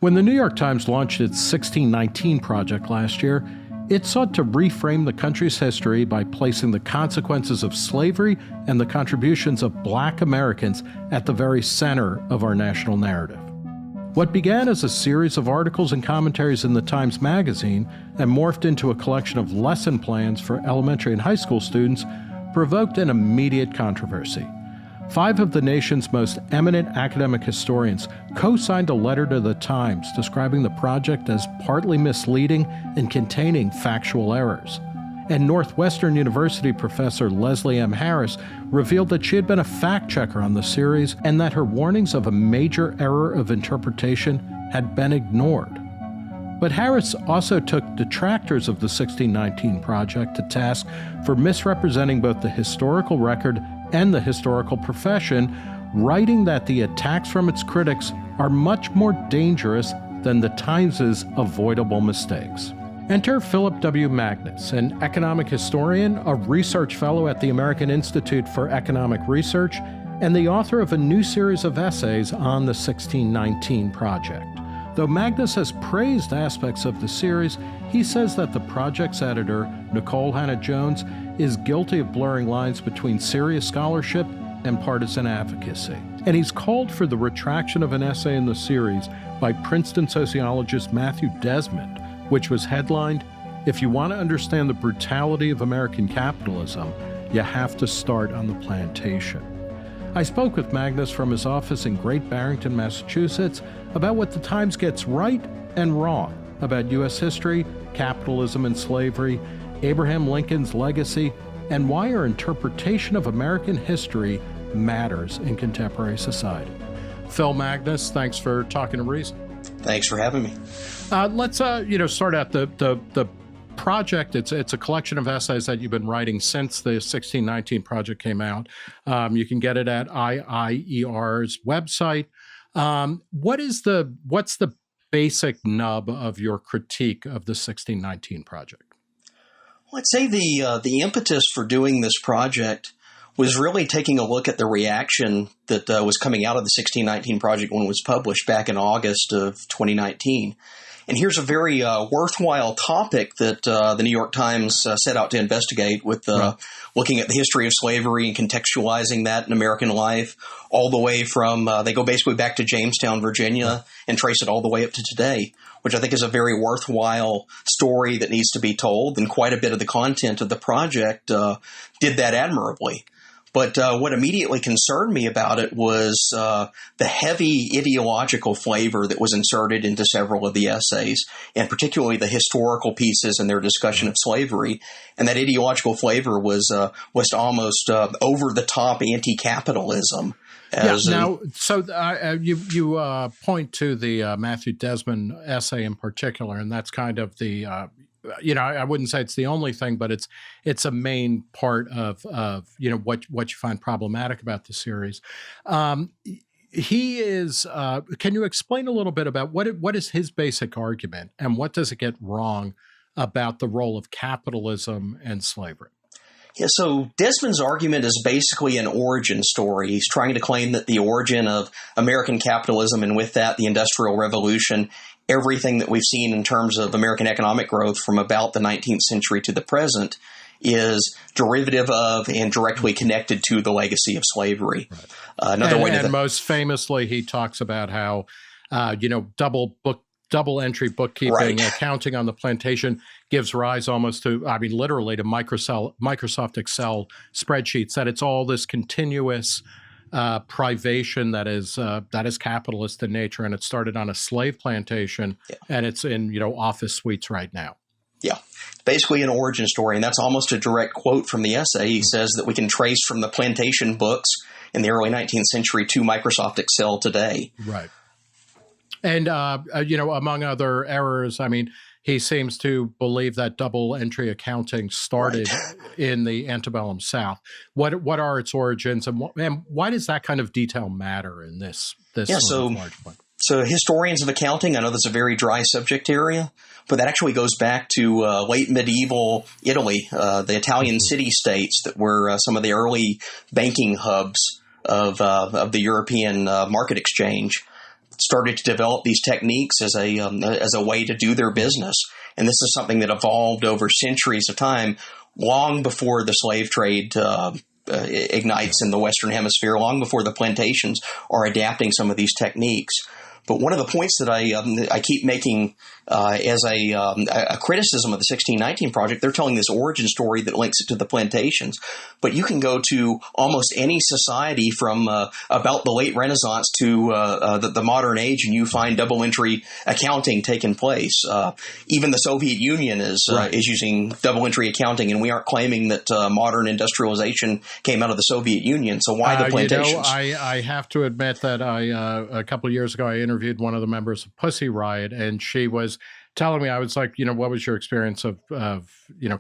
When the New York Times launched its 1619 project last year, it sought to reframe the country's history by placing the consequences of slavery and the contributions of Black Americans at the very center of our national narrative. What began as a series of articles and commentaries in the Times Magazine and morphed into a collection of lesson plans for elementary and high school students provoked an immediate controversy. 5 of the nation's most eminent academic historians co-signed a letter to the Times describing the project as partly misleading and containing factual errors. And Northwestern University professor Leslie M. Harris revealed that she had been a fact-checker on the series and that her warnings of a major error of interpretation had been ignored. But Harris also took detractors of the 1619 project to task for misrepresenting both the historical record and the historical profession, writing that the attacks from its critics are much more dangerous than the Times' avoidable mistakes. Enter Phillip W. Magness, an economic historian, a research fellow at the American Institute for Economic Research, and the author of a new series of essays on the 1619 project. Though Magnus has praised aspects of the series, he says that the project's editor, Nicole Hannah-Jones, is guilty of blurring lines between serious scholarship and partisan advocacy. And he's called for the retraction of an essay in the series by Princeton sociologist Matthew Desmond, which was headlined, "If you want to understand the brutality of American capitalism, you have to start on the plantation." I spoke with Magnus from his office in Great Barrington, Massachusetts, about what the Times gets right and wrong about U.S. history, capitalism and slavery, Abraham Lincoln's legacy, and why our interpretation of American history matters in contemporary society. Phil Magness, thanks for talking to Reason. Thanks for having me. Let's start out the project. It's a collection of essays that you've been writing since the 1619 project came out. You can get it at IIER's website. What's the basic nub of your critique of the 1619 project? Well, I'd say the impetus for doing this project was really taking a look at the reaction that was coming out of the 1619 project when it was published back in August of 2019. And here's a very worthwhile topic that the New York Times set out to investigate with looking at the history of slavery and contextualizing that in American life all the way from they go basically back to Jamestown, Virginia, and trace it all the way up to today, which I think is a very worthwhile story that needs to be told. And quite a bit of the content of the project did that admirably. But what immediately concerned me about it was the heavy ideological flavor that was inserted into several of the essays, and particularly the historical pieces and their discussion of slavery. And that ideological flavor was almost over-the-top anti-capitalism. You point to the Matthew Desmond essay in particular, and that's kind of the I wouldn't say it's the only thing, but it's a main part of what you find problematic about the series. He is. Can you explain a little bit about what is his basic argument, and what does it get wrong about the role of capitalism and slavery? Yeah, so Desmond's argument is basically an origin story. He's trying to claim that the origin of American capitalism, and with that, the Industrial Revolution, everything that we've seen in terms of American economic growth from about the 19th century to the present, is derivative of and directly connected to the legacy of slavery. Right. Most famously, he talks about how double entry bookkeeping, accounting on the plantation gives rise almost to, literally to Microsoft Excel spreadsheets, that it's all this continuous privation that is capitalist in nature, and it started on a slave plantation, and it's in office suites right now. Yeah, basically an origin story, and that's almost a direct quote from the essay. He says that we can trace from the plantation books in the early 19th century to Microsoft Excel today. Right. And, among other errors, he seems to believe that double entry accounting started in the antebellum South. What are its origins, and why does that kind of detail matter in this large point? So historians of accounting, I know that's a very dry subject area, but that actually goes back to late medieval Italy, the Italian city-states that were some of the early banking hubs of the European market exchange. started to develop these techniques as a way to do their business. And this is something that evolved over centuries of time, long before the slave trade ignites in the Western Hemisphere, long before the plantations are adapting some of these techniques. But one of the points that I keep making as a criticism of the 1619 Project, they're telling this origin story that links it to the plantations. But you can go to almost any society from about the late Renaissance to the modern age, and you find double entry accounting taking place. Even the Soviet Union is using double entry accounting, and we aren't claiming that modern industrialization came out of the Soviet Union. So why the plantations? I have to admit that a couple of years ago I interviewed one of the members of Pussy Riot, and she was telling me, I was like, what was your experience of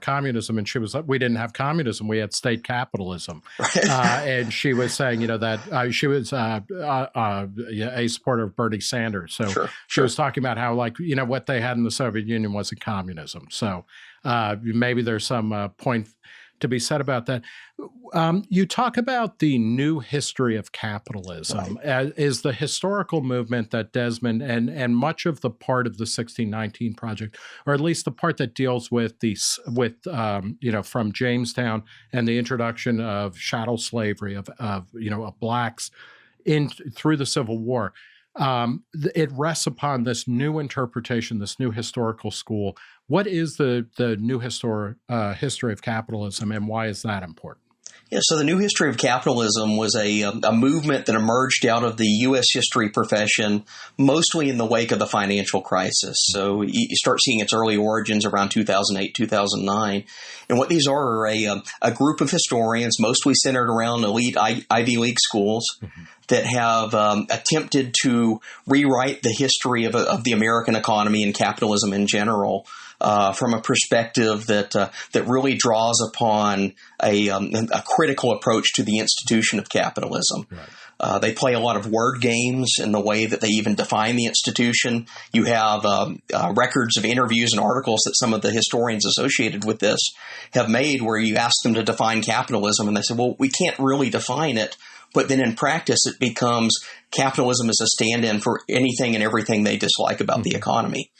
communism? And she was like, we didn't have communism, we had state capitalism. And she was saying, that she was a supporter of Bernie Sanders. So she was talking about how, what they had in the Soviet Union wasn't communism. So maybe there's some point to be said about that. You talk about the new history of capitalism is the historical movement that Desmond and much of the part of the 1619 Project, or at least the part that deals with from Jamestown and the introduction of chattel slavery of blacks through the Civil War. It rests upon this new interpretation, this new historical school. What is the new history of capitalism, and why is that important? Yeah, so the new history of capitalism was a movement that emerged out of the U.S. history profession, mostly in the wake of the financial crisis. So you start seeing its early origins around 2008, 2009. And what these are a group of historians, mostly centered around elite Ivy League schools, that have attempted to rewrite the history of the American economy and capitalism in general. From a perspective that really draws upon a critical approach to the institution of capitalism. Right. They play a lot of word games in the way that they even define the institution. You have records of interviews and articles that some of the historians associated with this have made where you ask them to define capitalism, and they say, well, we can't really define it. But then in practice, it becomes capitalism as a stand-in for anything and everything they dislike about the economy.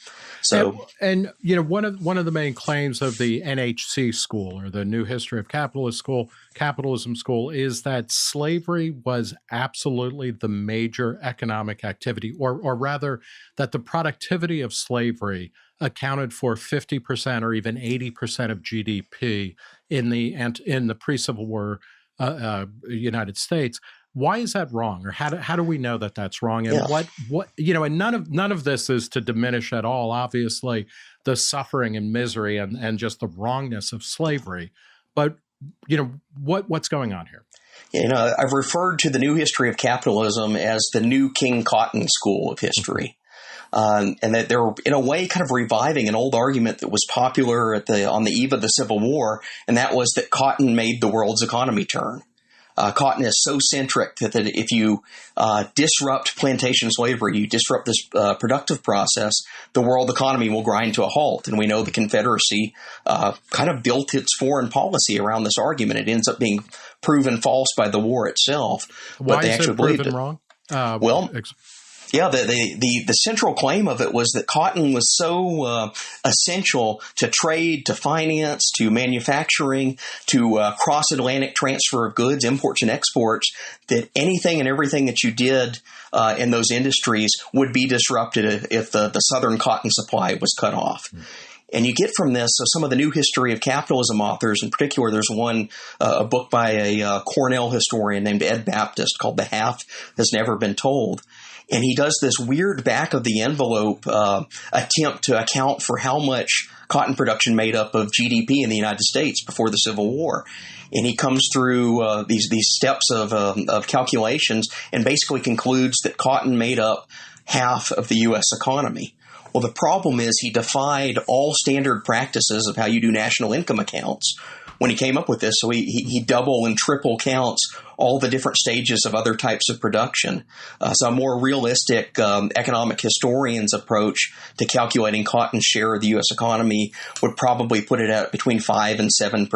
So, and one of the main claims of the NHC school, or the New History of Capitalism school, is that slavery was absolutely the major economic activity, or rather that the productivity of slavery accounted for 50% or even 80% of GDP in the pre-Civil War United States. Why is that wrong, or how do we know that that's wrong? And what and none of this is to diminish at all, obviously, the suffering and misery and just the wrongness of slavery. But what's going on here? I've referred to the new history of capitalism as the new King Cotton school of history. And that they're, in a way, kind of reviving an old argument that was popular on the eve of the Civil War, and that was that cotton made the world's economy turn. Cotton is so centric that if you disrupt plantation slavery, you disrupt this productive process, the world economy will grind to a halt. And we know the Confederacy kind of built its foreign policy around this argument. It ends up being proven false by the war itself. Why is it proven wrong? Yeah, the central claim of it was that cotton was so essential to trade, to finance, to manufacturing, to cross-Atlantic transfer of goods, imports and exports, that anything and everything that you did in those industries would be disrupted if the southern cotton supply was cut off. And you get from this, some of the new history of capitalism authors, in particular, there's a book by a Cornell historian named Ed Baptist called The Half Has Never Been Told. And he does this weird back-of-the-envelope attempt to account for how much cotton production made up of GDP in the United States before the Civil War. And he comes through these steps of calculations and basically concludes that cotton made up half of the U.S. economy. Well, the problem is he defied all standard practices of how you do national income accounts when he came up with this. So he double and triple counts all the different stages of other types of production. So a more realistic economic historian's approach to calculating cotton's share of the U.S. economy would probably put it at between 5 and 7%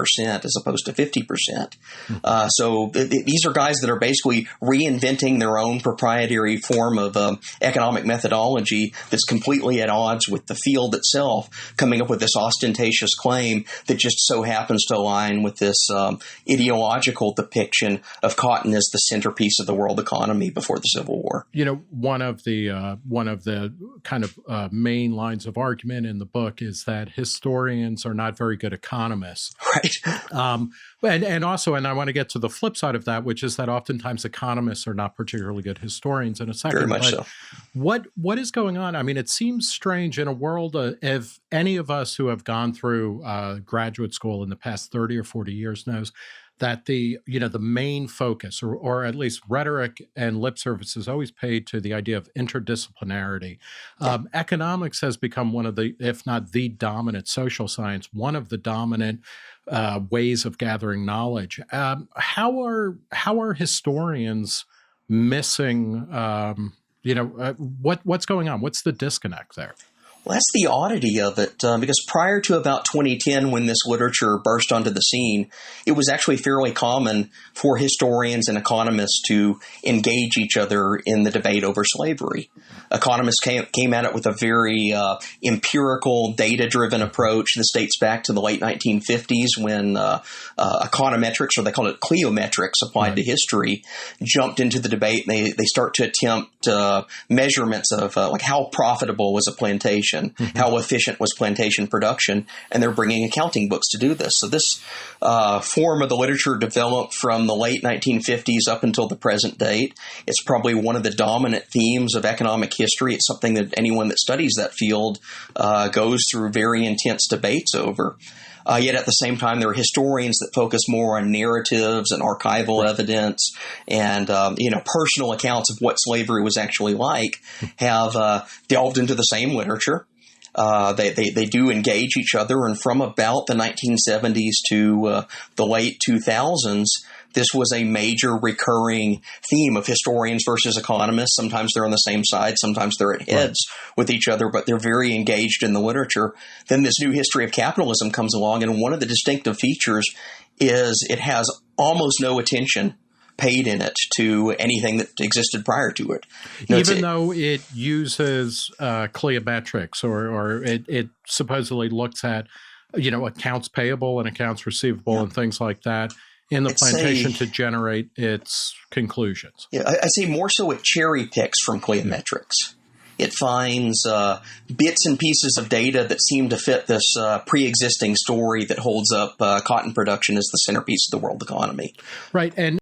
as opposed to 50%. So these are guys that are basically reinventing their own proprietary form of economic methodology that's completely at odds with the field itself, coming up with this ostentatious claim that just so happens to align with this ideological depiction of cotton as the centerpiece of the world economy before the Civil War. You know, one of the kind of main lines of argument in the book is that historians are not very good economists. Right. And also, and I want to get to the flip side of that, which is that oftentimes economists are not particularly good historians in a second. Very much so. What is going on? I mean, it seems strange in a world if any of us who have gone through graduate school in the past 30 or 40 years knows that the main focus, or at least rhetoric and lip service, is always paid to the idea of interdisciplinarity. Economics has become one of the, if not the dominant social science, one of the dominant ways of gathering knowledge. How are historians missing? What's going on? What's the disconnect there? Well, that's the oddity of it, because prior to about 2010, when this literature burst onto the scene, it was actually fairly common for historians and economists to engage each other in the debate over slavery. Economists came at it with a very empirical, data-driven approach. This dates back to the late 1950s when econometrics, or they called it cliometrics, applied to history, jumped into the debate. And they start to attempt measurements of like how profitable was a plantation. How efficient was plantation production, and they're bringing accounting books to do this. So this form of the literature developed from the late 1950s up until the present date. It's probably one of the dominant themes of economic history. It's something that anyone that studies that field goes through very intense debates over. Yet at the same time, there are historians that focus more on narratives and archival evidence and, personal accounts of what slavery was actually like, have delved into the same literature. They do engage each other, and from about the 1970s to the late 2000s, this was a major recurring theme of historians versus economists. Sometimes they're on the same side, sometimes they're at heads with each other, but they're very engaged in the literature. Then this new history of capitalism comes along, and one of the distinctive features is it has almost no attention paid in it to anything that existed prior to it. Even though it uses cliometrics, or it supposedly looks at, accounts payable and accounts receivable and things like that in the plantation to generate its conclusions. Yeah, I say more so it cherry picks from cliometrics. It finds bits and pieces of data that seem to fit this pre-existing story that holds up cotton production as the centerpiece of the world economy. Right, and